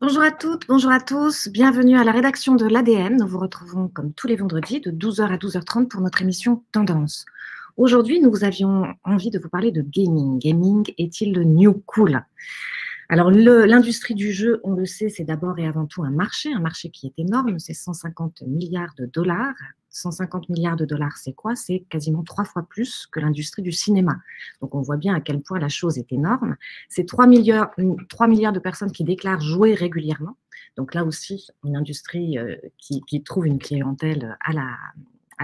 Bonjour à toutes, bonjour à tous. Bienvenue à la rédaction de l'ADN. Nous vous retrouvons comme tous les vendredis de 12h à 12h30 pour notre émission Tendance. Aujourd'hui, nous avions envie de vous parler de gaming. Gaming est-il le new cool? Alors, l'industrie du jeu, on le sait, c'est d'abord et avant tout un marché qui est énorme, c'est 150 milliards de dollars. 150 milliards de dollars, c'est quoi? C'est quasiment 3 fois plus que l'industrie du cinéma. Donc, on voit bien à quel point la chose est énorme. C'est 3 milliards de personnes qui déclarent jouer régulièrement. Donc, là aussi, une industrie qui trouve une clientèle à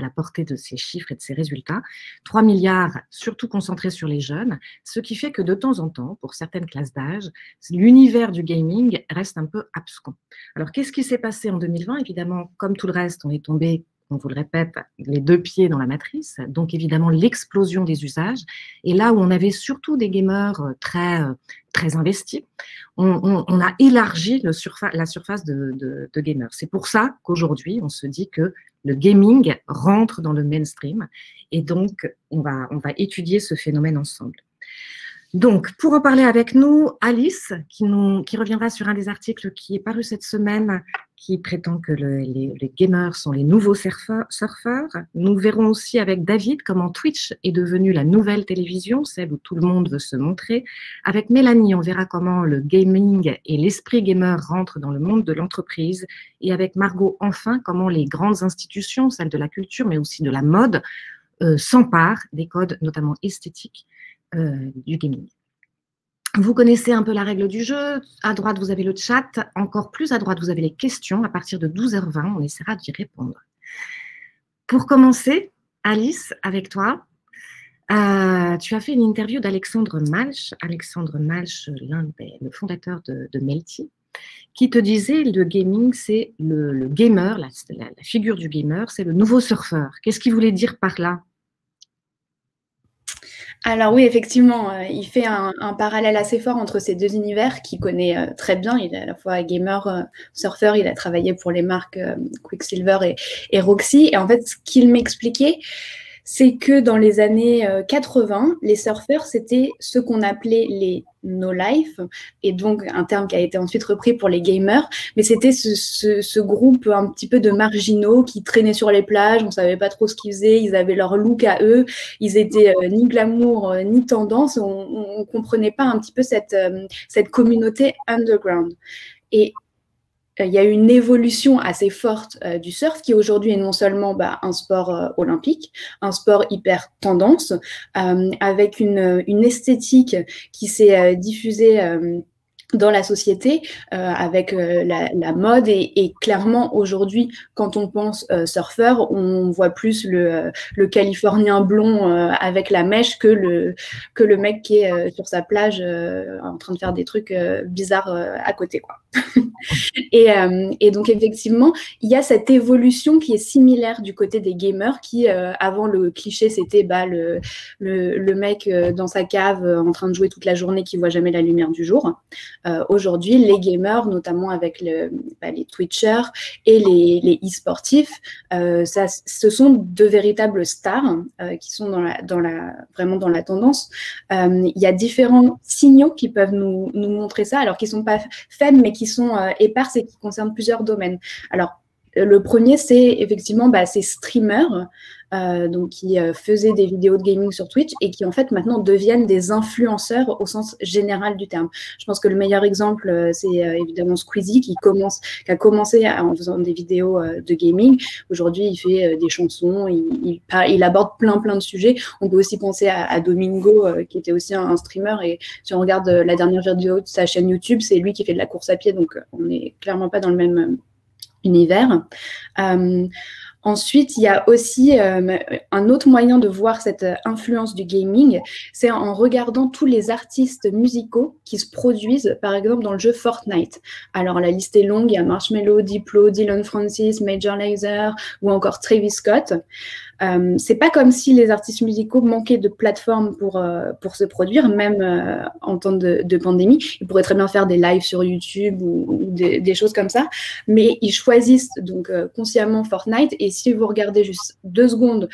la portée de ces chiffres et de ces résultats. 3 milliards surtout concentrés sur les jeunes, ce qui fait que de temps en temps, pour certaines classes d'âge, l'univers du gaming reste un peu abscon. Alors, qu'est-ce qui s'est passé en 2020? Évidemment, comme tout le reste, on est tombé, on vous le répète, les deux pieds dans la matrice. Donc, évidemment, l'explosion des usages. Et là où on avait surtout des gamers très investis, on a élargi la surface de gamers. C'est pour ça qu'aujourd'hui, on se dit que le gaming rentre dans le mainstream. Et donc, on va étudier ce phénomène ensemble. Donc, pour en parler avec nous, Alice, qui reviendra sur un des articles qui est paru cette semaine, qui prétend que les gamers sont les nouveaux surfeurs. Nous verrons aussi avec David comment Twitch est devenu la nouvelle télévision, celle où tout le monde veut se montrer. Avec Mélanie, on verra comment le gaming et l'esprit gamer rentrent dans le monde de l'entreprise. Et avec Margot, enfin, comment les grandes institutions, celles de la culture, mais aussi de la mode, s'emparent des codes, notamment esthétiques, du gaming. Vous connaissez un peu la règle du jeu. À droite, vous avez le chat. Encore plus à droite, vous avez les questions. À partir de 12h20, on essaiera d'y répondre. Pour commencer, Alice, avec toi, tu as fait une interview d'Alexandre Malch. Alexandre Malch, le fondateur de Melty, qui te disait le gaming, c'est le gamer, la figure du gamer, c'est le nouveau surfeur. Qu'est-ce qu'il voulait dire par là? Alors oui, effectivement, il fait un parallèle assez fort entre ces deux univers qu'il connaît très bien. Il est à la fois gamer, surfeur, il a travaillé pour les marques Quicksilver et Roxy. Et en fait, ce qu'il m'expliquait, c'est que dans les années 80, les surfeurs, c'était ce qu'on appelait les no-life, et donc un terme qui a été ensuite repris pour les gamers, mais c'était ce groupe un petit peu de marginaux qui traînaient sur les plages, on ne savait pas trop ce qu'ils faisaient, ils avaient leur look à eux, ils étaient ni glamour, ni tendance, on ne comprenait pas un petit peu cette communauté underground. Et il y a eu une évolution assez forte du surf qui aujourd'hui est non seulement un sport olympique, un sport hyper tendance, avec une esthétique qui s'est diffusée dans la société avec la mode et clairement aujourd'hui quand on pense surfeur on voit plus le Californien blond avec la mèche que le mec qui est sur sa plage en train de faire des trucs bizarres à côté quoi. Et donc effectivement il y a cette évolution qui est similaire du côté des gamers qui avant le cliché c'était le mec dans sa cave en train de jouer toute la journée qui voit jamais la lumière du jour. Aujourd'hui, les gamers, notamment avec les Twitchers et les e-sportifs, ce sont de véritables stars qui sont vraiment dans la tendance. Il y a différents signaux qui peuvent nous montrer ça, alors qui ne sont pas faibles, mais qui sont éparses et qui concernent plusieurs domaines. Alors, le premier, c'est effectivement ces streamers donc qui faisaient des vidéos de gaming sur Twitch et qui en fait maintenant deviennent des influenceurs au sens général du terme. Je pense que le meilleur exemple, c'est évidemment Squeezie qui a commencé en faisant des vidéos de gaming. Aujourd'hui, il fait des chansons, il aborde plein de sujets. On peut aussi penser à Domingo qui était aussi un streamer et si on regarde la dernière vidéo de sa chaîne YouTube, c'est lui qui fait de la course à pied, donc on n'est clairement pas dans le même univers. Ensuite, il y a aussi un autre moyen de voir cette influence du gaming, c'est en regardant tous les artistes musicaux qui se produisent, par exemple, dans le jeu Fortnite. Alors, la liste est longue, il y a Marshmello, Diplo, Dylan Francis, Major Lazer ou encore Travis Scott. C'est pas comme si les artistes musicaux manquaient de plateformes pour se produire, même en temps de pandémie. Ils pourraient très bien faire des lives sur YouTube ou des choses comme ça, mais ils choisissent donc consciemment Fortnite. Et si vous regardez juste 2 secondes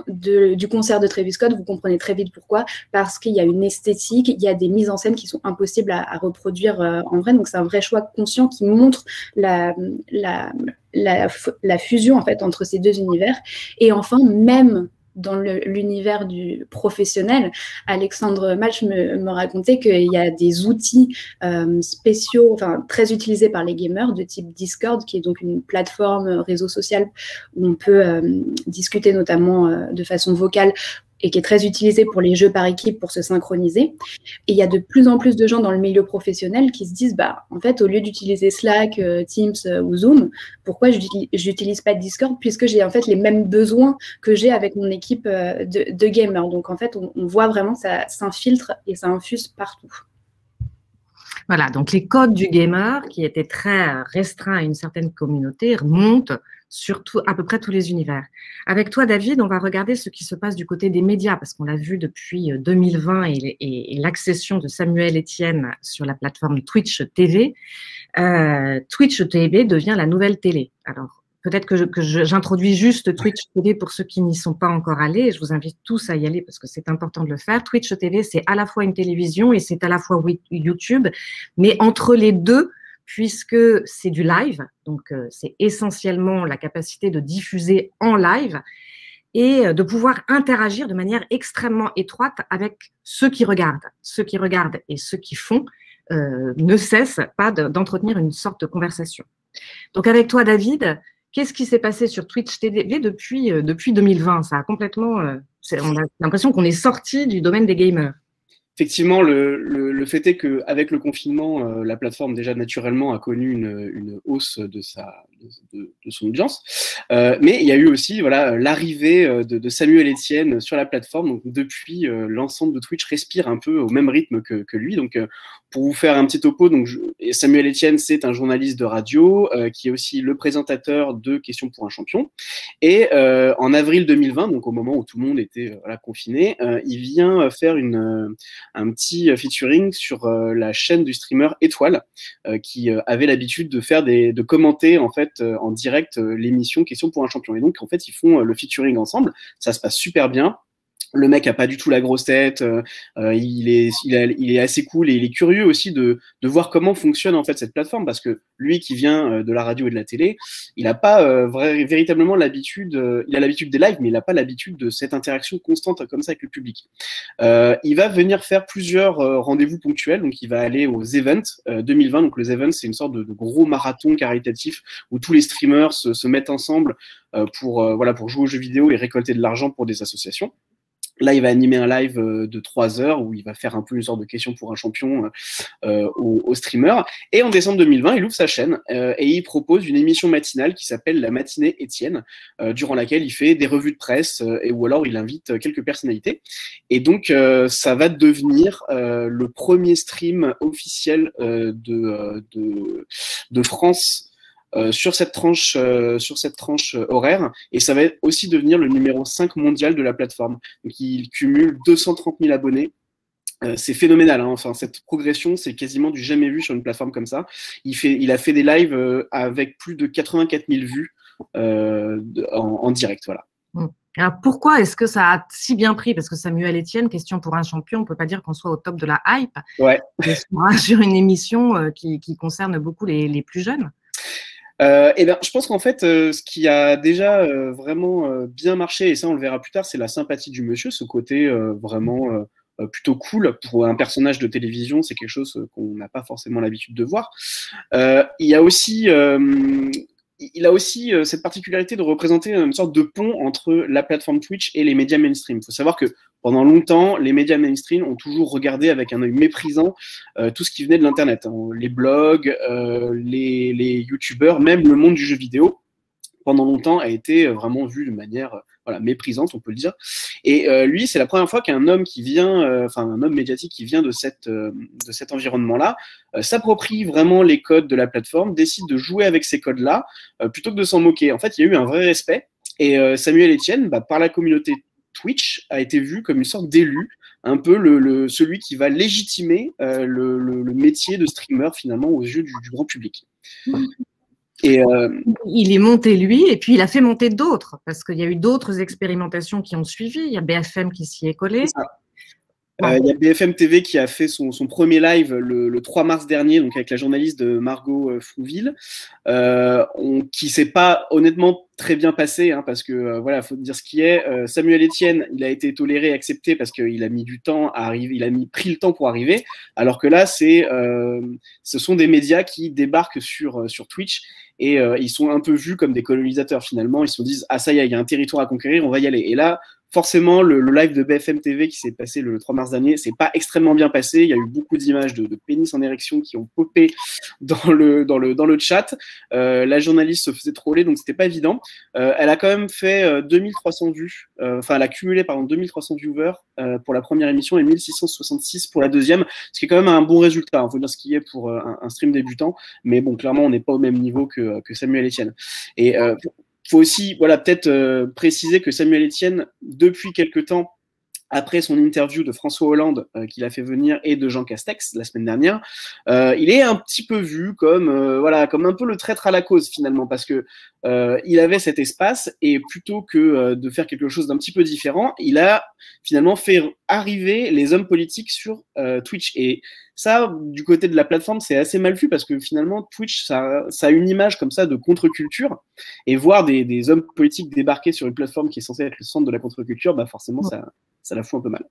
du concert de Travis Scott, vous comprenez très vite pourquoi, parce qu'il y a une esthétique, il y a des mises en scène qui sont impossibles à reproduire en vrai. Donc c'est un vrai choix conscient qui montre la fusion en fait entre ces 2 univers. Et enfin, même dans l'univers du professionnel, Alexandre Malch me racontait qu'il y a des outils spéciaux, enfin très utilisés par les gamers, de type Discord, qui est donc une plateforme réseau social où on peut discuter notamment de façon vocale, et qui est très utilisé pour les jeux par équipe pour se synchroniser. Et il y a de plus en plus de gens dans le milieu professionnel qui se disent, en fait, au lieu d'utiliser Slack, Teams ou Zoom, pourquoi je n'utilise pas Discord, puisque j'ai en fait les mêmes besoins que j'ai avec mon équipe de gamers. Donc en fait, on voit vraiment que ça s'infiltre et ça infuse partout. Voilà, donc les codes du gamer, qui étaient très restreints à une certaine communauté, remontent sur à peu près tous les univers. Avec toi, David, on va regarder ce qui se passe du côté des médias, parce qu'on l'a vu depuis 2020 et l'accession de Samuel Etienne sur la plateforme Twitch TV. Twitch TV devient la nouvelle télé. Alors, peut-être que j'introduis juste Twitch TV pour ceux qui n'y sont pas encore allés. Je vous invite tous à y aller parce que c'est important de le faire. Twitch TV, c'est à la fois une télévision et c'est à la fois YouTube, mais entre les deux, puisque c'est du live, donc c'est essentiellement la capacité de diffuser en live et de pouvoir interagir de manière extrêmement étroite avec ceux qui regardent. Ceux qui regardent et ceux qui font ne cessent pas d'entretenir une sorte de conversation. Donc avec toi, David, qu'est-ce qui s'est passé sur Twitch TV depuis 2020? Ça a complètement, on a l'impression qu'on est sorti du domaine des gamers. Effectivement, le fait est qu'avec le confinement, la plateforme déjà naturellement a connu une hausse de son audience. Mais il y a eu aussi l'arrivée de Samuel Etienne sur la plateforme. Donc depuis, l'ensemble de Twitch respire un peu au même rythme que lui. Donc pour vous faire un petit topo, donc Samuel Etienne, c'est un journaliste de radio qui est aussi le présentateur de Questions pour un champion. Et en avril 2020, donc au moment où tout le monde était confiné, il vient faire un petit featuring sur la chaîne du streamer Étoile, qui avait l'habitude de commenter en fait en direct l'émission Questions pour un champion. Et donc en fait ils font le featuring ensemble, ça se passe super bien. Le mec a pas du tout la grosse tête, il est assez cool et il est curieux aussi de voir comment fonctionne en fait cette plateforme, parce que lui qui vient de la radio et de la télé, il a pas véritablement l'habitude, il a l'habitude des lives, mais il a pas l'habitude de cette interaction constante comme ça avec le public. Il va venir faire plusieurs rendez-vous ponctuels, donc il va aller aux events 2020. Donc les events, c'est une sorte de gros marathon caritatif où tous les streamers se mettent ensemble pour jouer aux jeux vidéo et récolter de l'argent pour des associations. Là, il va animer un live de 3 heures où il va faire un peu une sorte de question pour un champion aux streamers. Et en décembre 2020, il ouvre sa chaîne et il propose une émission matinale qui s'appelle La Matinée Étienne, durant laquelle il fait des revues de presse ou alors il invite quelques personnalités. Et donc, ça va devenir le premier stream officiel de France sur cette tranche horaire, et ça va aussi devenir le numéro 5 mondial de la plateforme. Donc il cumule 230 000 abonnés. C'est phénoménal, hein. Enfin, cette progression, c'est quasiment du jamais vu sur une plateforme comme ça. Il a fait des lives avec plus de 84 000 vues en direct, voilà. Alors pourquoi est-ce que ça a si bien pris? Parce que Samuel Etienne, Question pour un champion, on ne peut pas dire qu'on soit au top de la hype. Ouais. Sur une émission qui concerne beaucoup les plus jeunes. Je pense qu'en fait, ce qui a déjà vraiment bien marché, et ça on le verra plus tard, c'est la sympathie du monsieur, ce côté vraiment plutôt cool pour un personnage de télévision. C'est quelque chose qu'on n'a pas forcément l'habitude de voir. Il a aussi cette particularité de représenter une sorte de pont entre la plateforme Twitch et les médias mainstream. Il faut savoir que pendant longtemps, les médias mainstream ont toujours regardé avec un œil méprisant tout ce qui venait de l'Internet, hein. Les blogs, les youtubeurs, même le monde du jeu vidéo, pendant longtemps, a été vraiment vu de manière méprisante, on peut le dire. Et lui, c'est la première fois qu'un homme qui vient, un homme médiatique qui vient de cet environnement-là, s'approprie vraiment les codes de la plateforme, décide de jouer avec ces codes-là, plutôt que de s'en moquer. En fait, il y a eu un vrai respect. Et Samuel Etienne, par la communauté Twitch, a été vu comme une sorte d'élu, un peu celui qui va légitimer le métier de streamer finalement aux yeux du grand public. Et il est monté lui, et puis il a fait monter d'autres, parce qu'il y a eu d'autres expérimentations qui ont suivi. Il y a BFM qui s'y est collé. Il y a BFM TV qui a fait son premier live le 3 mars dernier, donc avec la journaliste de Margot Frouville, qui s'est pas honnêtement très bien passé, hein, parce que voilà, faut dire ce qui est. Samuel Etienne, il a été toléré, accepté parce qu'il a mis du temps à arriver, pris le temps pour arriver, alors que là, ce sont des médias qui débarquent sur Twitch. Et ils sont un peu vus comme des colonisateurs finalement. Ils se disent ah ça y est, il y a un territoire à conquérir, on va y aller. Et là, forcément, le live de BFM TV qui s'est passé le 3 mars dernier, c'est pas extrêmement bien passé. Il y a eu beaucoup d'images de pénis en érection qui ont popé dans le chat. La journaliste se faisait troller, donc c'était pas évident. Elle a quand même fait 2300 vues. Elle a cumulé 2300 viewers pour la première émission et 1666 pour la deuxième, ce qui est quand même un bon résultat. Il faut dire ce qui est pour un stream débutant, mais bon, clairement, on n'est pas au même niveau que Samuel Etienne. Et faut aussi, peut-être préciser que Samuel Etienne, depuis quelque temps, après son interview de François Hollande qu'il a fait venir et de Jean Castex la semaine dernière, il est un petit peu vu comme un peu le traître à la cause finalement, parce que il avait cet espace et plutôt que de faire quelque chose d'un petit peu différent, il a finalement fait arriver les hommes politiques sur Twitch. Et ça, du côté de la plateforme, c'est assez mal vu parce que finalement, Twitch, ça a une image comme ça de contre-culture, et voir des hommes politiques débarquer sur une plateforme qui est censée être le centre de la contre-culture, forcément, ça la fout un peu mal.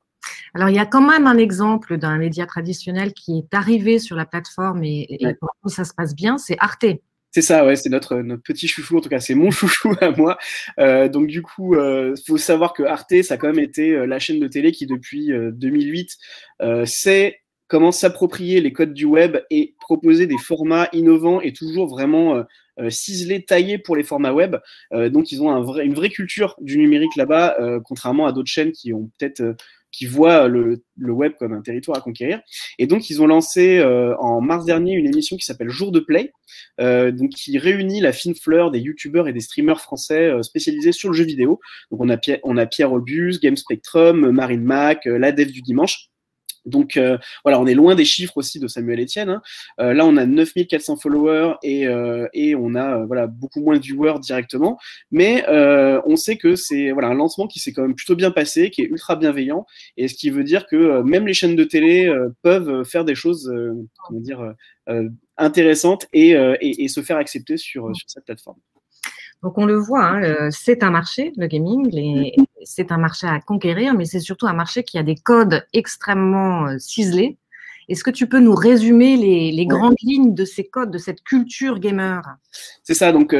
Alors, il y a quand même un exemple d'un média traditionnel qui est arrivé sur la plateforme et pour nous, ça se passe bien, c'est Arte. C'est ça, ouais, c'est notre petit chouchou, en tout cas, c'est mon chouchou à moi. Donc, du coup, faut savoir que Arte, ça a quand même été la chaîne de télé qui, depuis 2008, sait comment s'approprier les codes du web et proposer des formats innovants et toujours vraiment ciselés, taillés pour les formats web. Donc, ils ont une vraie culture du numérique là-bas, contrairement à d'autres chaînes qui ont peut-être qui voient le web comme un territoire à conquérir. Et donc, ils ont lancé en mars dernier une émission qui s'appelle Jour de Play, donc qui réunit la fine fleur des youtubeurs et des streamers français spécialisés sur le jeu vidéo. Donc, on a Pierre Obus, Game Spectrum, Marine Mac, la Dev du Dimanche. Donc on est loin des chiffres aussi de Samuel Etienne, hein. Là, on a 9400 followers et on a beaucoup moins de viewers directement. Mais on sait que c'est un lancement qui s'est quand même plutôt bien passé, qui est ultra bienveillant, et ce qui veut dire que même les chaînes de télé peuvent faire des choses intéressantes et se faire accepter sur cette plateforme. Donc, on le voit, hein, c'est un marché, le gaming, c'est un marché à conquérir, mais c'est surtout un marché qui a des codes extrêmement ciselés. Est-ce que tu peux nous résumer les grandes lignes de ces codes, de cette culture gamer? C'est ça, donc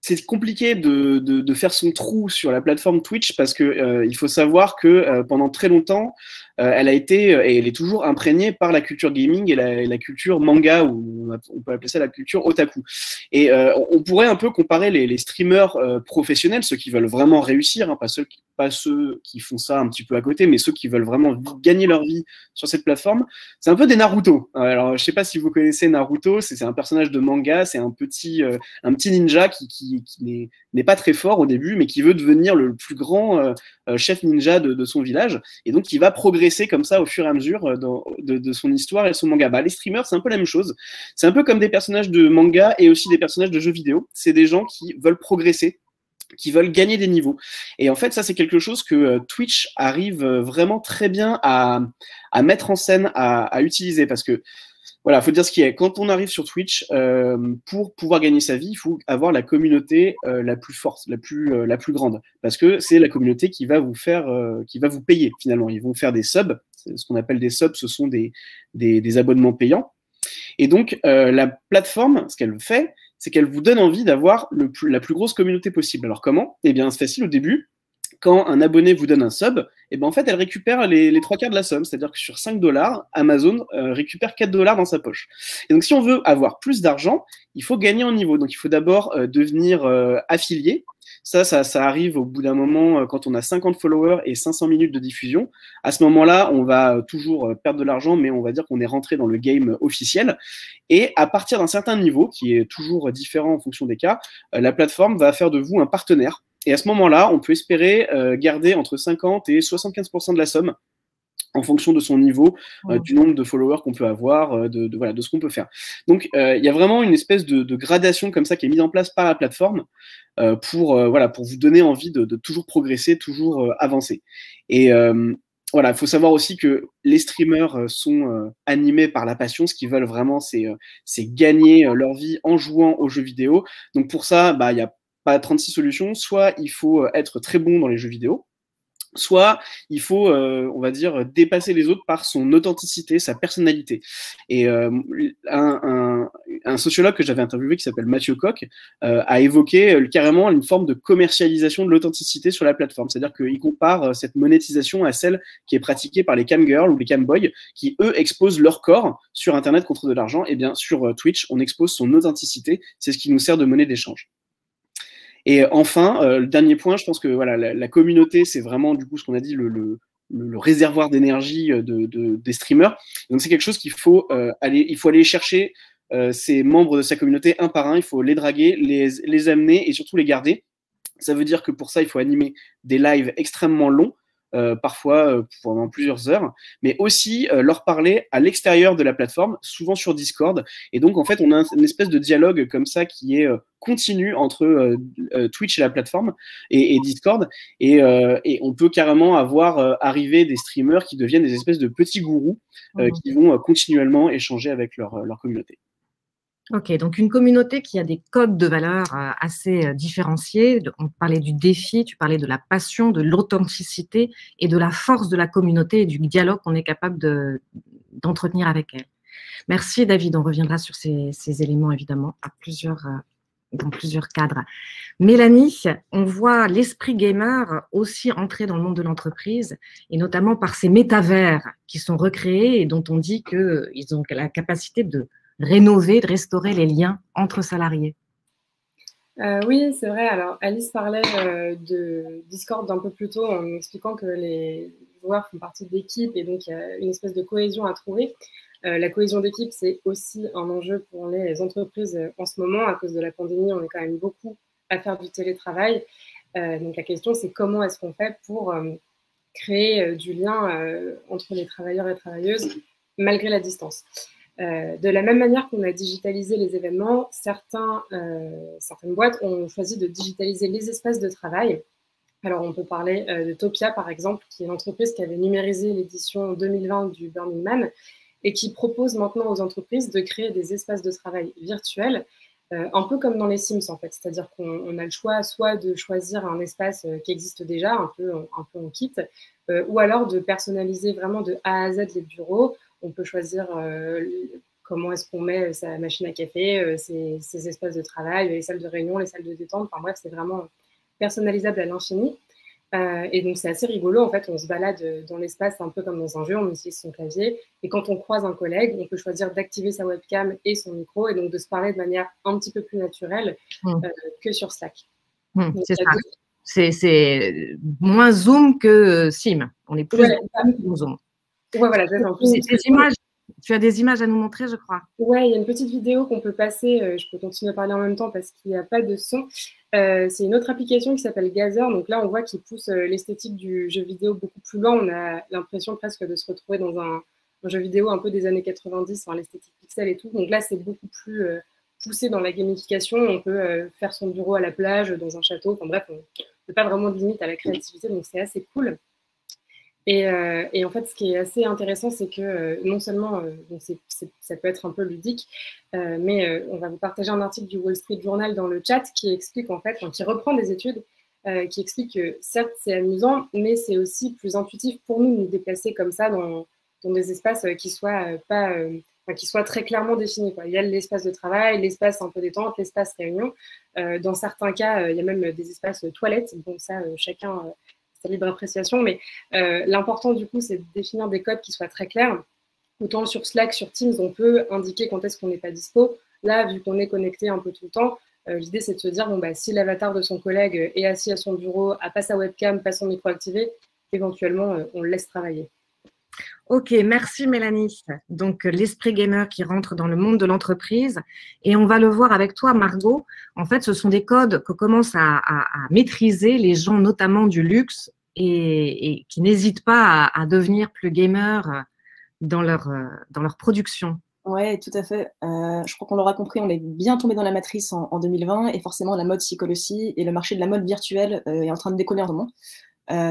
c'est compliqué de faire son trou sur la plateforme Twitch parce que il faut savoir que pendant très longtemps, elle a été et elle est toujours imprégnée par la culture gaming et la culture manga, ou on peut appeler ça la culture otaku. Et on pourrait un peu comparer les streamers professionnels, ceux qui veulent vraiment réussir, hein, pas ceux qui font ça un petit peu à côté, mais ceux qui veulent vraiment gagner leur vie sur cette plateforme. C'est un peu des Naruto. Alors, je sais pas si vous connaissez Naruto, c'est un personnage de manga, c'est un petit ninja qui n'est pas très fort au début, mais qui veut devenir le plus grand chef ninja de son village, et donc qui va progresser comme ça au fur et à mesure de son histoire et de son manga. Les streamers, c'est un peu la même chose. C'est un peu comme des personnages de manga et aussi des personnages de jeux vidéo. C'est des gens qui veulent progresser, qui veulent gagner des niveaux. Et en fait, ça, c'est quelque chose que Twitch arrive vraiment très bien à mettre en scène, à utiliser, parce que faut dire ce qui est. Quand on arrive sur Twitch, pour pouvoir gagner sa vie, il faut avoir la communauté la plus forte, la plus grande, parce que c'est la communauté qui va vous payer finalement. Ils vont faire des subs. Ce qu'on appelle des subs, ce sont des abonnements payants. Et donc la plateforme, ce qu'elle fait, c'est qu'elle vous donne envie d'avoir la plus grosse communauté possible. Alors comment? Eh bien, c'est facile au début. Quand un abonné vous donne un sub, en fait, elle récupère les 3/4 de la somme. C'est-à-dire que sur $5, Amazon récupère $4 dans sa poche. Et donc, si on veut avoir plus d'argent, il faut gagner en niveau. Donc, il faut d'abord devenir affilié. Ça arrive au bout d'un moment quand on a 50 followers et 500 minutes de diffusion. À ce moment-là, on va toujours perdre de l'argent, mais on va dire qu'on est rentré dans le game officiel. Et à partir d'un certain niveau, qui est toujours différent en fonction des cas, la plateforme va faire de vous un partenaire. Et à ce moment-là, on peut espérer garder entre 50 et 75% de la somme en fonction de son niveau, du nombre de followers qu'on peut avoir, voilà, de ce qu'on peut faire. Donc, il y a vraiment une espèce de gradation comme ça qui est mise en place par la plateforme voilà, pour vous donner envie de toujours progresser, toujours avancer. Et voilà, il faut savoir aussi que les streamers sont animés par la passion. Ce qu'ils veulent vraiment, c'est gagner leur vie en jouant aux jeux vidéo. Donc, pour ça, il n'y a pas 36 solutions. Soit il faut être très bon dans les jeux vidéo, soit il faut, on va dire, dépasser les autres par son authenticité, sa personnalité. Et un sociologue que j'avais interviewé qui s'appelle Mathieu Koch a évoqué carrément une forme de commercialisation de l'authenticité sur la plateforme. C'est-à-dire qu'il compare cette monétisation à celle qui est pratiquée par les camgirls ou les camboys qui, eux, exposent leur corps sur Internet contre de l'argent. Et bien, sur Twitch, on expose son authenticité. C'est ce qui nous sert de monnaie d'échange. Et enfin, le dernier point, je pense que voilà, la communauté, c'est vraiment du coup ce qu'on a dit, le réservoir d'énergie des streamers. Donc c'est quelque chose qu'il faut il faut aller chercher ces membres de sa communauté un par un, il faut les draguer, les amener et surtout les garder. Ça veut dire que pour ça, il faut animer des lives extrêmement longs, parfois pendant plusieurs heures, mais aussi leur parler à l'extérieur de la plateforme, souvent sur Discord. Et donc, en fait, on a une espèce de dialogue comme ça qui est continu entre Twitch et la plateforme et Discord. Et on peut carrément avoir arrivé des streamers qui deviennent des espèces de petits gourous qui vont continuellement échanger avec leur communauté. Ok, donc une communauté qui a des codes de valeurs assez différenciés. On parlait du défi, tu parlais de la passion, de l'authenticité et de la force de la communauté et du dialogue qu'on est capable d'entretenir avec elle. Merci David, on reviendra sur ces éléments évidemment dans plusieurs cadres. Mélanie, on voit l'esprit gamer aussi entrer dans le monde de l'entreprise et notamment par ces métavers qui sont recréés et dont on dit qu'ils ont la capacité de rénover, de restaurer les liens entre salariés. Oui, c'est vrai. Alors, Alice parlait de Discord un peu plus tôt en expliquant que les joueurs font partie d'équipes et donc il y a une espèce de cohésion à trouver. La cohésion d'équipe, c'est aussi un enjeu pour les entreprises en ce moment. À cause de la pandémie, on est quand même beaucoup à faire du télétravail. Donc, la question, c'est comment est-ce qu'on fait pour créer du lien entre les travailleurs et travailleuses malgré la distance. De la même manière qu'on a digitalisé les événements, certaines boîtes ont choisi de digitaliser les espaces de travail. Alors, on peut parler de Topia, par exemple, qui est l'entreprise qui avait numérisé l'édition 2020 du Burning Man et qui propose maintenant aux entreprises de créer des espaces de travail virtuels, un peu comme dans les Sims, en fait. C'est-à-dire qu'on a le choix soit de choisir un espace qui existe déjà, un peu en kit, ou alors de personnaliser vraiment de A à Z les bureaux. On peut choisir comment est-ce qu'on met sa machine à café, ses espaces de travail, les salles de réunion, les salles de détente. Enfin bref, c'est vraiment personnalisable à l'infini. Et donc, c'est assez rigolo. En fait, on se balade dans l'espace un peu comme dans un jeu. On utilise son clavier. Et quand on croise un collègue, on peut choisir d'activer sa webcam et son micro et donc de se parler de manière un petit peu plus naturelle que sur Slack. C'est ça. C'est moins Zoom que Sim. On est plus dans Zoom. Ouais, voilà, tu as des images à nous montrer, je crois. Ouais, il y a une petite vidéo qu'on peut passer. Je peux continuer à parler en même temps parce qu'il n'y a pas de son. C'est une autre application qui s'appelle Gazer. Donc là, on voit qu'il pousse l'esthétique du jeu vidéo beaucoup plus loin. On a l'impression presque de se retrouver dans un jeu vidéo un peu des années 90, l'esthétique pixel et tout. Donc là, c'est beaucoup plus poussé dans la gamification. On peut faire son bureau à la plage, dans un château. Enfin bref, on n'a pas vraiment de limite à la créativité. Donc c'est assez cool. Et en fait, ce qui est assez intéressant, c'est que non seulement ça peut être un peu ludique, mais on va vous partager un article du Wall Street Journal dans le chat qui explique en fait, qui reprend des études, qui explique que certes c'est amusant, mais c'est aussi plus intuitif pour nous de nous déplacer comme ça dans des espaces qui soient qui soient très clairement définis, quoi. Il y a l'espace de travail, l'espace un peu détente, l'espace réunion. Dans certains cas, il y a même des espaces toilettes. Bon, ça, chacun sa libre appréciation, mais l'important du coup, c'est de définir des codes qui soient très clairs. Autant sur Slack, sur Teams, on peut indiquer quand est-ce qu'on n'est pas dispo. Là, vu qu'on est connecté un peu tout le temps, L'idée, c'est de se dire, bon, bah, si l'avatar de son collègue est assis à son bureau, a pas sa webcam, pas son micro activé, éventuellement, on le laisse travailler. Ok, merci Mélanie. Donc, l'esprit gamer qui rentre dans le monde de l'entreprise. Et on va le voir avec toi, Margot. En fait, ce sont des codes que commencent à maîtriser les gens, notamment du luxe, et qui n'hésitent pas à devenir plus gamers dans leur production. Ouais, tout à fait. Je crois qu'on l'aura compris, on est bien tombé dans la matrice en 2020 et forcément la mode s'y colle aussi et le marché de la mode virtuelle est en train de décoller en ce moment.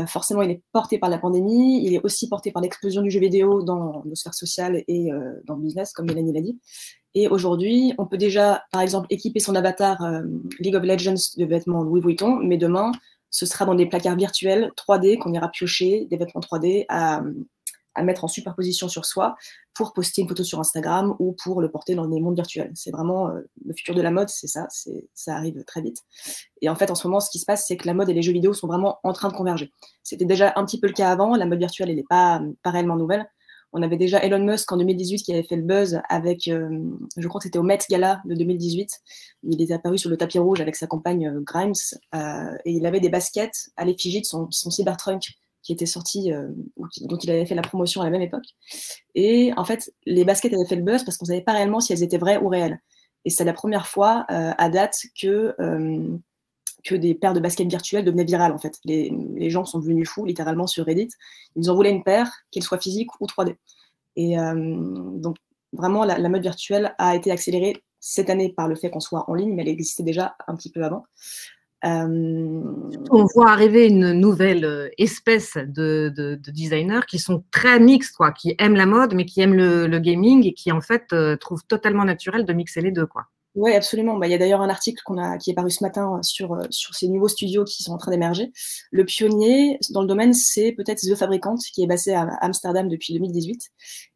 Forcément, il est porté par la pandémie, il est aussi porté par l'explosion du jeu vidéo dans nos sphères sociales et dans le business, comme Mélanie l'a dit. Et aujourd'hui, on peut déjà, par exemple, équiper son avatar League of Legends de vêtements Louis Vuitton, mais demain, ce sera dans des placards virtuels 3D qu'on ira piocher, des vêtements 3D à mettre en superposition sur soi pour poster une photo sur Instagram ou pour le porter dans des mondes virtuels. C'est vraiment le futur de la mode, c'est ça, ça arrive très vite. Et en fait, en ce moment, ce qui se passe, c'est que la mode et les jeux vidéo sont vraiment en train de converger. C'était déjà un petit peu le cas avant, la mode virtuelle, elle n'est pas réellement nouvelle. On avait déjà Elon Musk en 2018 qui avait fait le buzz avec, je crois que c'était au Met Gala de 2018, il est apparu sur le tapis rouge avec sa compagne Grimes, et il avait des baskets à l'effigie de son Cybertruck qui était sorti, dont il avait fait la promotion à la même époque. Et en fait, les baskets avaient fait le buzz parce qu'on ne savait pas réellement si elles étaient vraies ou réelles. Et c'est la première fois à date que des paires de baskets virtuelles devenaient virales, en fait. Les gens sont devenus fous, littéralement, sur Reddit. Ils en voulaient une paire, qu'elle soit physique ou 3D. Et donc, vraiment, la mode virtuelle a été accélérée cette année par le fait qu'on soit en ligne, mais elle existait déjà un petit peu avant. On voit arriver une nouvelle espèce de designers qui sont très mixtes, quoi, qui aiment la mode, mais qui aiment le gaming et qui, en fait, trouvent totalement naturel de mixer les deux, quoi. Oui, absolument. Bah, il y a d'ailleurs un article qui est paru ce matin sur ces nouveaux studios qui sont en train d'émerger. Le pionnier dans le domaine, c'est peut-être The Fabricant, qui est basé à Amsterdam depuis 2018.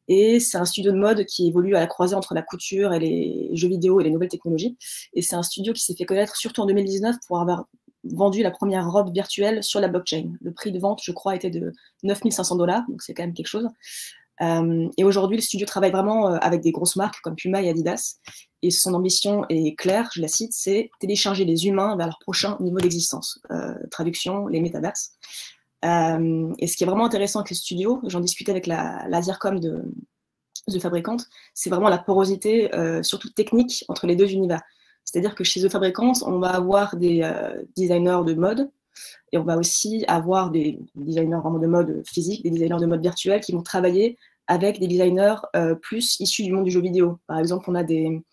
Et c'est un studio de mode qui évolue à la croisée entre la couture et les jeux vidéo et les nouvelles technologies. Et c'est un studio qui s'est fait connaître surtout en 2019 pour avoir vendu la première robe virtuelle sur la blockchain. Le prix de vente, je crois, était de 9 500 $, donc c'est quand même quelque chose. Et aujourd'hui, le studio travaille vraiment avec des grosses marques comme Puma et Adidas. Et son ambition est claire, je la cite, c'est télécharger les humains vers leur prochain niveau d'existence. Traduction, les métaverses. Et ce qui est vraiment intéressant avec le studio, j'en discutais avec la DIRCOM de The Fabricant, c'est vraiment la porosité, surtout technique, entre les deux univers. C'est-à-dire que chez The Fabricant, on va avoir des designers de mode, et on va aussi avoir des designers vraiment de mode physique, des designers de mode virtuel qui vont travailler avec des designers plus issus du monde du jeu vidéo. Par exemple, on a des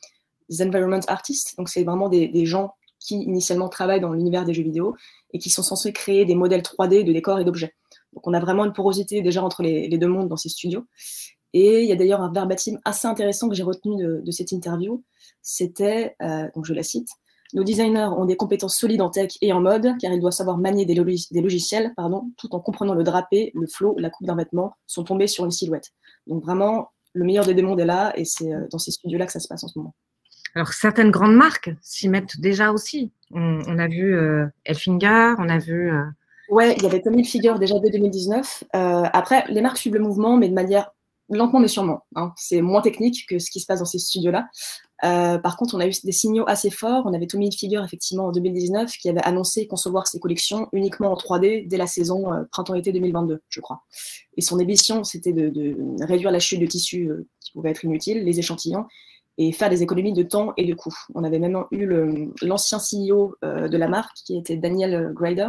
environment artists, donc c'est vraiment des gens qui initialement travaillent dans l'univers des jeux vidéo et qui sont censés créer des modèles 3D de décors et d'objets. Donc on a vraiment une porosité déjà entre les deux mondes dans ces studios. Et il y a d'ailleurs un verbatim assez intéressant que j'ai retenu de cette interview. C'était, donc je la cite, « Nos designers ont des compétences solides en tech et en mode, car ils doivent savoir manier des logiciels, tout en comprenant le drapé, le flow, la coupe d'un vêtement, sont tombés sur une silhouette. » Donc vraiment, le meilleur des deux mondes est là, et c'est dans ces studios-là que ça se passe en ce moment. Alors, certaines grandes marques s'y mettent déjà aussi. On a vu Elfinger, on a vu… Ouais, il y avait Tommy Hilfiger déjà dès 2019. Après, les marques suivent le mouvement, mais de manière lentement mais sûrement. Hein. C'est moins technique que ce qui se passe dans ces studios-là. Par contre, on a eu des signaux assez forts. On avait Tommy Hilfiger, effectivement, en 2019, qui avait annoncé concevoir ses collections uniquement en 3D dès la saison printemps-été 2022, je crois. Et son ambition, c'était de réduire la chute de tissus qui pouvaient être inutiles, les échantillons, et faire des économies de temps et de coûts. On avait même eu l'ancien CEO de la marque, qui était Daniel Grider,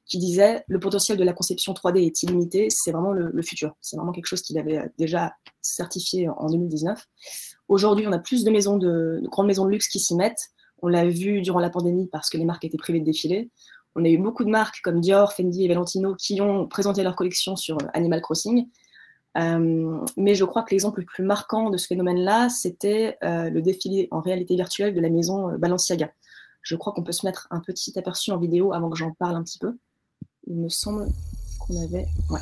qui disait « Le potentiel de la conception 3D est illimité, c'est vraiment le futur. » C'est vraiment quelque chose qu'il avait déjà certifié en 2019. Aujourd'hui, on a plus de grandes maisons de luxe qui s'y mettent. On l'a vu durant la pandémie parce que les marques étaient privées de défilés. On a eu beaucoup de marques comme Dior, Fendi et Valentino qui ont présenté leur collection sur Animal Crossing. Mais je crois que l'exemple le plus marquant de ce phénomène-là, c'était le défilé en réalité virtuelle de la maison Balenciaga. Je crois qu'on peut se mettre un petit aperçu en vidéo avant que j'en parle un petit peu. Il me semble qu'on avait… Ouais.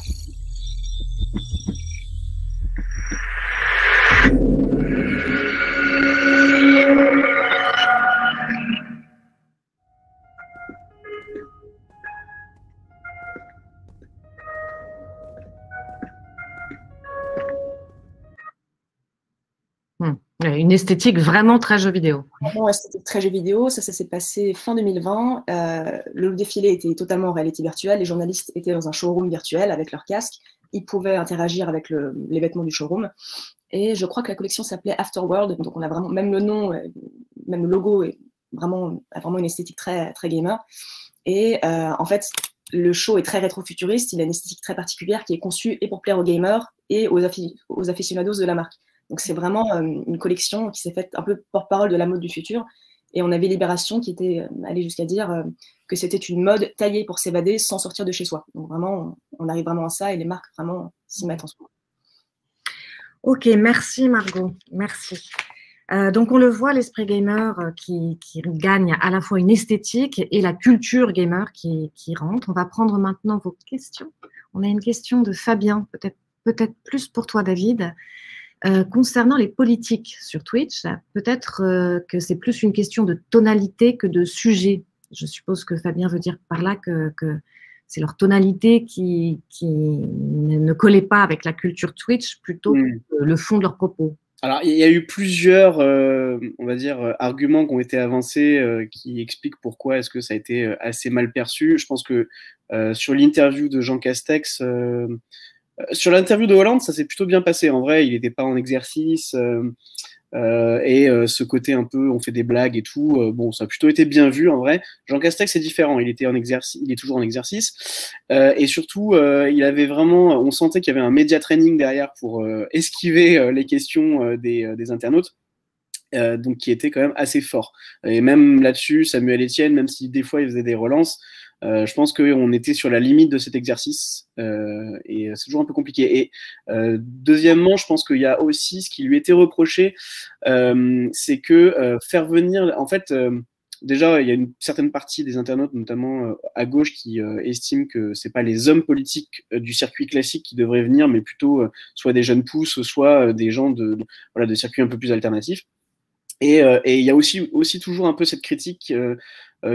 Une esthétique vraiment très jeu vidéo. Vraiment esthétique très jeu vidéo. Ça s'est passé fin 2020. Le défilé était totalement en réalité virtuelle. Les journalistes étaient dans un showroom virtuel avec leur casque. Ils pouvaient interagir avec les vêtements du showroom. Et je crois que la collection s'appelait Afterworld. Donc, on a vraiment, même le nom, même le logo a vraiment une esthétique très, très gamer. Et en fait, le show est très rétro-futuriste. Il a une esthétique très particulière qui est conçue et pour plaire aux gamers et aux aficionados de la marque. Donc, c'est vraiment une collection qui s'est faite un peu porte-parole de la mode du futur. Et on avait Libération qui était allé jusqu'à dire que c'était une mode taillée pour s'évader sans sortir de chez soi. Donc, vraiment, on arrive vraiment à ça et les marques vraiment s'y mettent en ce moment. Ok, merci Margot, merci. Donc, on le voit, l'esprit gamer qui gagne à la fois une esthétique et la culture gamer qui rentre. On va prendre maintenant vos questions. On a une question de Fabien, peut-être plus pour toi, David. Concernant les politiques sur Twitch, peut-être que c'est plus une question de tonalité que de sujet. Je suppose que Fabien veut dire par là que c'est leur tonalité qui ne collait pas avec la culture Twitch plutôt que le fond de leurs propos. Alors, il y a eu plusieurs, on va dire, arguments qui ont été avancés qui expliquent pourquoi est-ce que ça a été assez mal perçu. Je pense que sur l'interview de Jean Castex, sur l'interview de Hollande, ça s'est plutôt bien passé. En vrai, il n'était pas en exercice et ce côté un peu, on fait des blagues et tout. Bon, ça a plutôt été bien vu en vrai. Jean Castex, c'est différent. Il était en exercice, il est toujours en exercice et surtout, il avait vraiment, on sentait qu'il y avait un média training derrière pour esquiver les questions des internautes. Donc qui était quand même assez fort. Et même là-dessus, Samuel Etienne, même si des fois il faisait des relances, je pense qu'on était sur la limite de cet exercice et c'est toujours un peu compliqué. Et deuxièmement, je pense qu'il y a aussi ce qui lui était reproché, c'est que faire venir, en fait, déjà il y a une certaine partie des internautes, notamment à gauche, qui estiment que c'est pas les hommes politiques du circuit classique qui devraient venir, mais plutôt soit des jeunes pousses, soit des gens de circuits un peu plus alternatifs. Et il y a aussi toujours un peu cette critique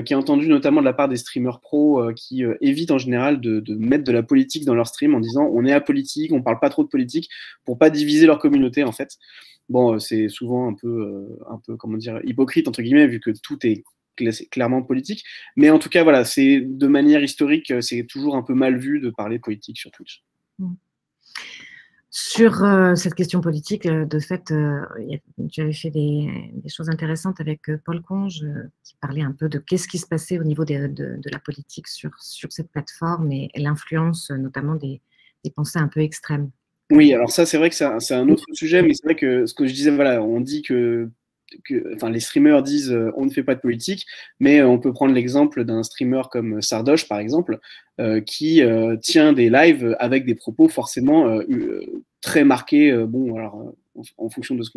qui est entendue notamment de la part des streamers pro qui évitent en général de mettre de la politique dans leur stream en disant on est apolitique, on parle pas trop de politique pour pas diviser leur communauté en fait. Bon, c'est souvent un peu comment dire hypocrite entre guillemets vu que tout est clairement politique, mais en tout cas voilà, c'est de manière historique, c'est toujours un peu mal vu de parler politique sur Twitch. Sur cette question politique, de fait, tu avais fait des choses intéressantes avec Paul Conge, qui parlait un peu de qu'est-ce qui se passait au niveau de la politique sur cette plateforme et l'influence notamment des pensées un peu extrêmes. Oui, alors ça, c'est vrai que c'est un autre sujet, mais c'est vrai que ce que je disais, voilà, on dit enfin, les streamers disent on ne fait pas de politique, mais on peut prendre l'exemple d'un streamer comme Sardoche, par exemple, qui tient des lives avec des propos forcément très marqués, bon, alors en fonction de ce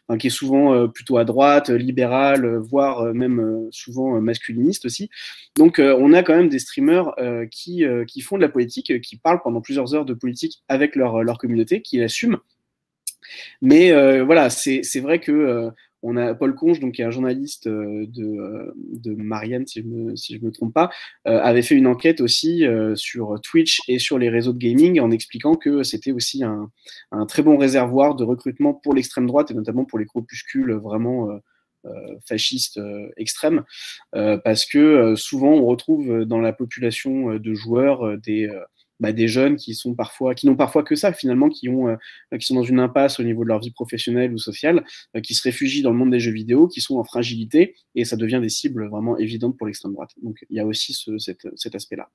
enfin, qui est souvent plutôt à droite, libéral, voire même souvent masculiniste aussi. Donc on a quand même des streamers qui font de la politique, qui parlent pendant plusieurs heures de politique avec leur communauté, qui l'assument. Mais voilà, c'est vrai que on a Paul Conge, donc qui est un journaliste de Marianne, si je me trompe pas, avait fait une enquête aussi sur Twitch et sur les réseaux de gaming en expliquant que c'était aussi un très bon réservoir de recrutement pour l'extrême droite et notamment pour les groupuscules vraiment fascistes extrêmes, parce que souvent on retrouve dans la population de joueurs des jeunes qui n'ont parfois que ça finalement, qui sont dans une impasse au niveau de leur vie professionnelle ou sociale, qui se réfugient dans le monde des jeux vidéo, qui sont en fragilité, et ça devient des cibles vraiment évidentes pour l'extrême droite. Donc il y a aussi cet aspect-là.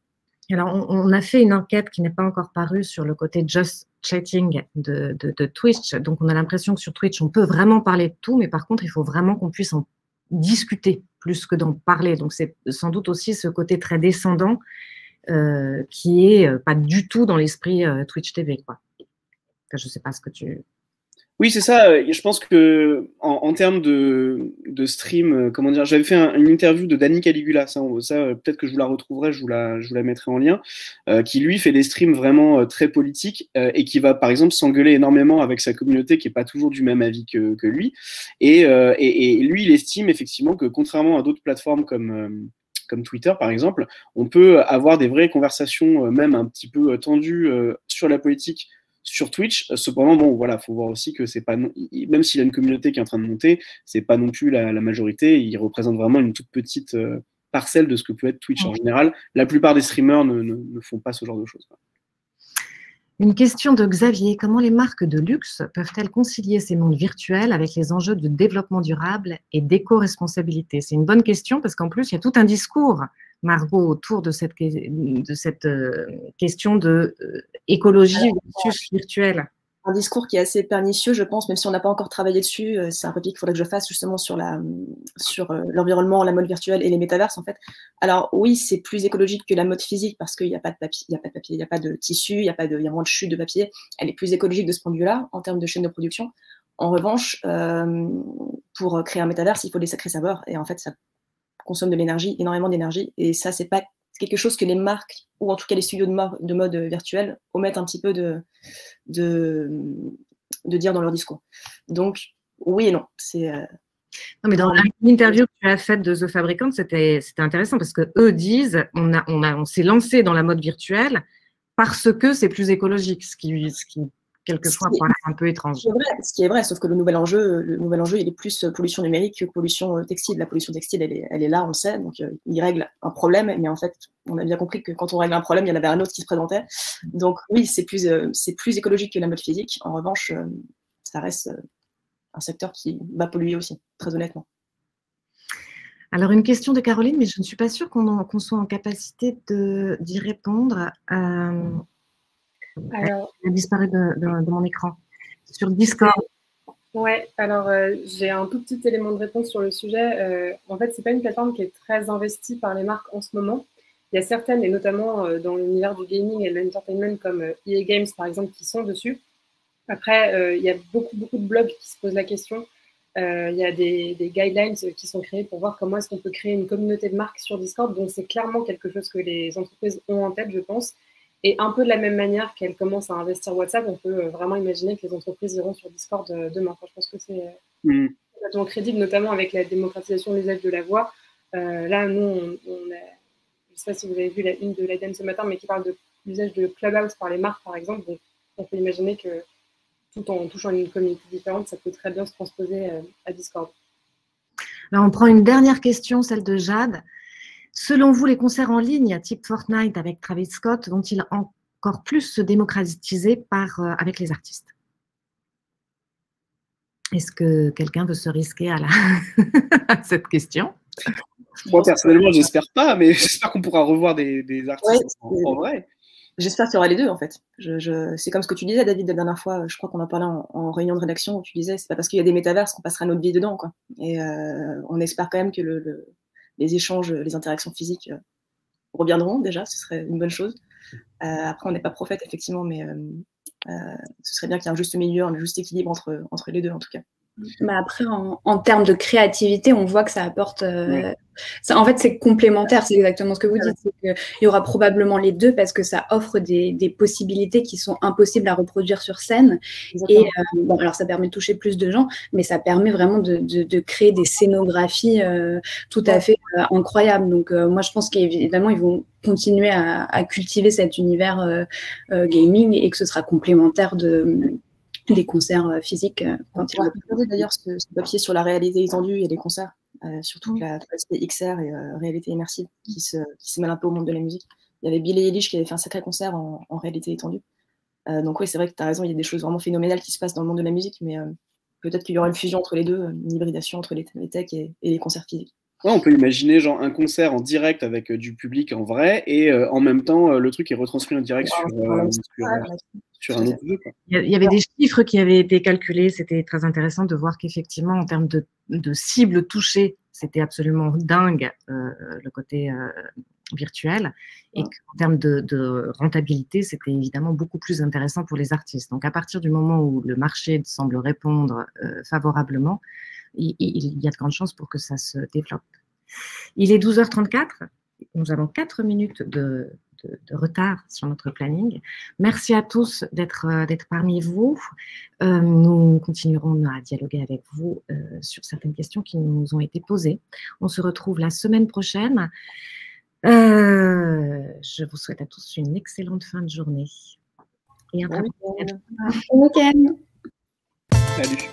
Alors, on a fait une enquête qui n'est pas encore parue sur le côté just chatting de Twitch. Donc, on a l'impression que sur Twitch, on peut vraiment parler de tout, mais par contre, il faut vraiment qu'on puisse en discuter plus que d'en parler. Donc, c'est sans doute aussi ce côté très descendant qui est pas du tout dans l'esprit Twitch TV, quoi. Enfin, je sais pas ce que tu... Oui, c'est ça. Je pense que en termes de stream, comment dire, j'avais fait une interview de Danny Caligula, ça peut-être que je vous la retrouverai, je vous la mettrai en lien, qui lui fait des streams vraiment très politiques et qui va par exemple s'engueuler énormément avec sa communauté qui est pas toujours du même avis que lui. Et lui, il estime effectivement que contrairement à d'autres plateformes comme Twitter par exemple, on peut avoir des vraies conversations même un petit peu tendues sur la politique sur Twitch. Cependant, bon, voilà, faut voir aussi que c'est pas même s'il a une communauté qui est en train de monter, c'est pas non plus la majorité. Il représente vraiment une toute petite parcelle de ce que peut être Twitch en général. La plupart des streamers ne font pas ce genre de choses. Une question de Xavier. Comment les marques de luxe peuvent-elles concilier ces mondes virtuels avec les enjeux de développement durable et d'éco-responsabilité? C'est une bonne question parce qu'en plus, il y a tout un discours, Margot, autour de cette question de écologie versus virtuelle. Un discours qui est assez pernicieux, je pense, même si on n'a pas encore travaillé dessus. C'est un papier qu'il faudrait que je fasse justement sur l'environnement, la mode virtuelle et les métaverses, en fait. Alors oui, c'est plus écologique que la mode physique parce qu'il n'y a pas de papier, il n'y a pas de tissu, il y a moins de chute de papier. Elle est plus écologique de ce point de vue-là, en termes de chaîne de production. En revanche, pour créer un métaverse, il faut des sacrés serveurs. Et en fait, ça consomme de l'énergie, énormément d'énergie. Et ça, c'est quelque chose que les marques, ou en tout cas les studios de mode virtuel, omettent un petit peu de dire dans leur discours. Donc, oui et non. Non, mais dans l'interview que tu as faite de The Fabricant, c'était intéressant parce qu'eux disent on s'est lancé dans la mode virtuelle parce que c'est plus écologique, ce qui quelquefois paraît un peu étrange. Ce qui est vrai, sauf que le nouvel enjeu, il est plus pollution numérique que pollution textile. La pollution textile, elle est là, on le sait, donc il règle un problème, mais en fait, on a bien compris que quand on règle un problème, il y en avait un autre qui se présentait. Donc oui, c'est plus écologique que la mode physique. En revanche, ça reste un secteur qui va polluer aussi, très honnêtement. Alors, une question de Caroline, mais je ne suis pas sûre qu'on soit en capacité d'y répondre. Alors, elle a disparu de mon écran. Sur Discord. Ouais, alors j'ai un tout petit élément de réponse sur le sujet. En fait, c'est pas une plateforme qui est très investie par les marques en ce moment. Il y a certaines, et notamment dans l'univers du gaming et de l'entertainment, comme EA Games par exemple, qui sont dessus. Après, il y a beaucoup de blogs qui se posent la question. Il y a des guidelines qui sont créés pour voir comment est-ce qu'on peut créer une communauté de marques sur Discord. Donc, c'est clairement quelque chose que les entreprises ont en tête, je pense. Et un peu de la même manière qu'elles commencent à investir WhatsApp, on peut vraiment imaginer que les entreprises iront sur Discord demain. Enfin, je pense que c'est complètement crédible, notamment avec la démocratisation de l'usage de la voix. Là, nous, je ne sais pas si vous avez vu la une de l'ADEME ce matin, mais qui parle de l'usage de Clubhouse par les marques, par exemple. Donc, on peut imaginer que tout en touchant une communauté différente, ça peut très bien se transposer à Discord. Alors, on prend une dernière question, celle de Jade. Selon vous, les concerts en ligne, type Fortnite avec Travis Scott, vont-ils encore plus se démocratiser avec les artistes? Est-ce que quelqu'un veut se risquer à cette question? Moi, personnellement, j'espère pas, mais j'espère qu'on pourra revoir des artistes en vrai. J'espère qu'il y aura les deux, en fait. C'est comme ce que tu disais, David, la dernière fois, je crois qu'on en parlait en réunion de rédaction, où tu disais, c'est pas parce qu'il y a des métaverses qu'on passera notre vie dedans, quoi. Et on espère quand même que les échanges, les interactions physiques reviendront déjà, ce serait une bonne chose. Après, on n'est pas prophète, effectivement, mais ce serait bien qu'il y ait un juste milieu, un juste équilibre entre les deux, en tout cas. Bah après, en termes de créativité, on voit que ça apporte… en fait, c'est complémentaire, c'est exactement ce que vous dites. Il y aura probablement les deux parce que ça offre des possibilités qui sont impossibles à reproduire sur scène. Exactement. Et bon, alors ça permet de toucher plus de gens, mais ça permet vraiment de créer des scénographies tout à fait incroyables. Donc moi, je pense qu'évidemment, ils vont continuer à cultiver cet univers gaming et que ce sera complémentaire des concerts physiques. On va regarder d'ailleurs ce papier sur la réalité étendue et les concerts, surtout l'aspect XR et réalité immersive qui se mêle un peu au monde de la musique. Il y avait Billie Eilish qui avait fait un sacré concert en réalité étendue. Donc oui, c'est vrai que tu as raison, il y a des choses vraiment phénoménales qui se passent dans le monde de la musique, mais peut-être qu'il y aura une fusion entre les deux, une hybridation entre les techs et les concerts physiques. Ouais, on peut imaginer genre un concert en direct avec du public en vrai et en même temps le truc est retranscrit en direct sur un autre jeu. Il y avait des chiffres qui avaient été calculés, c'était très intéressant de voir qu'effectivement en termes de cibles touchées, c'était absolument dingue le côté virtuel et qu'en termes de rentabilité, c'était évidemment beaucoup plus intéressant pour les artistes. Donc à partir du moment où le marché semble répondre favorablement, il y a de grandes chances pour que ça se développe. Il est 12h34, nous avons 4 minutes de retard sur notre planning. Merci à tous d'être parmi vous. Nous continuerons à dialoguer avec vous sur certaines questions qui nous ont été posées. On se retrouve la semaine prochaine. Je vous souhaite à tous une excellente fin de journée. et un très bon week-end. Bon week-end. Salut.